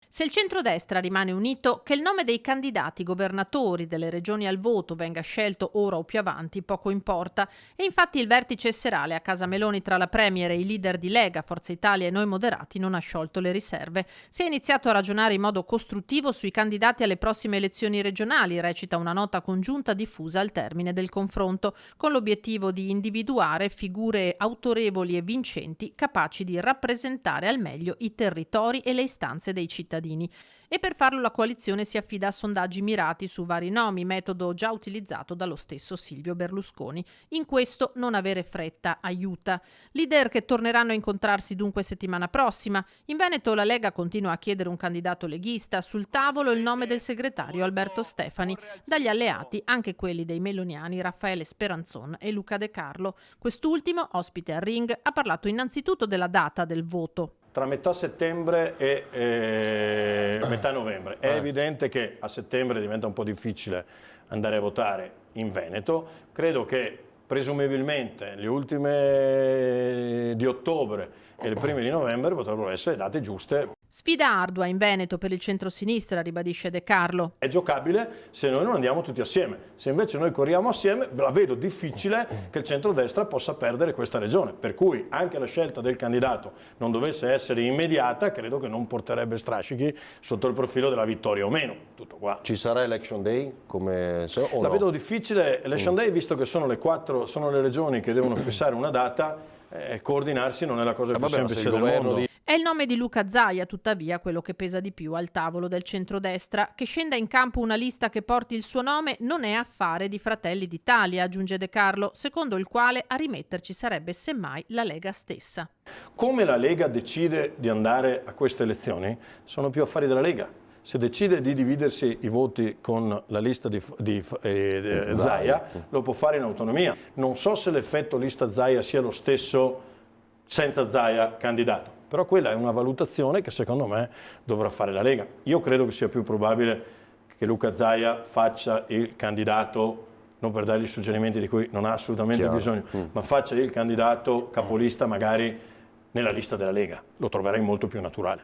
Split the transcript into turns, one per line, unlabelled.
Se il centrodestra rimane unito, che il nome dei candidati governatori delle regioni al voto venga scelto ora o più avanti poco importa, e infatti il vertice serale a Casa Meloni tra la Premier e i leader di Lega, Forza Italia e Noi Moderati non ha sciolto le riserve. Si è iniziato a ragionare in modo costruttivo sui candidati alle prossime elezioni regionali, recita una nota congiunta diffusa al termine del confronto, con l'obiettivo di individuare figure autorevoli e vincenti capaci di rappresentare al meglio i territori e le istanze dei cittadini. E per farlo la coalizione si affida a sondaggi mirati su vari nomi, metodo già utilizzato dallo stesso Silvio Berlusconi. In questo non avere fretta aiuta. Leader che torneranno a incontrarsi dunque settimana prossima. In Veneto la Lega continua a chiedere un candidato leghista, sul tavolo il nome del segretario Alberto Stefani, dagli alleati anche quelli dei meloniani Raffaele Speranzon e Luca De Carlo. Quest'ultimo, ospite al Ring, ha parlato innanzitutto della data del voto.
Tra metà settembre e metà novembre. È evidente che a settembre diventa un po' difficile andare a votare in Veneto. Credo che presumibilmente le ultime di ottobre e le prime di novembre potrebbero essere date giuste.
Sfida ardua in Veneto per il centrosinistra, ribadisce De Carlo.
È giocabile se noi non andiamo tutti assieme. Se invece noi corriamo assieme, la vedo difficile che il centrodestra possa perdere questa regione. Per cui anche la scelta del candidato non dovesse essere immediata, credo che non porterebbe strascichi sotto il profilo della vittoria o meno. Tutto qua.
Ci sarà Election Day?
La vedo difficile. Election Day, visto che sono le regioni che devono fissare una data, coordinarsi non è la cosa più semplice del mondo.
È il nome di Luca Zaia, tuttavia, quello che pesa di più al tavolo del centrodestra. Che scenda in campo una lista che porti il suo nome non è affare di Fratelli d'Italia, aggiunge De Carlo, secondo il quale a rimetterci sarebbe semmai la Lega stessa.
Come la Lega decide di andare a queste elezioni sono più affari della Lega. Se decide di dividersi i voti con la lista di Zaia, lo può fare in autonomia. Non so se l'effetto lista Zaia sia lo stesso senza Zaia candidato, però quella è una valutazione che secondo me dovrà fare la Lega. Io credo che sia più probabile che Luca Zaia faccia il candidato, non per dargli suggerimenti di cui non ha assolutamente bisogno, ma faccia il candidato capolista magari nella lista della Lega. Lo troverei molto più naturale.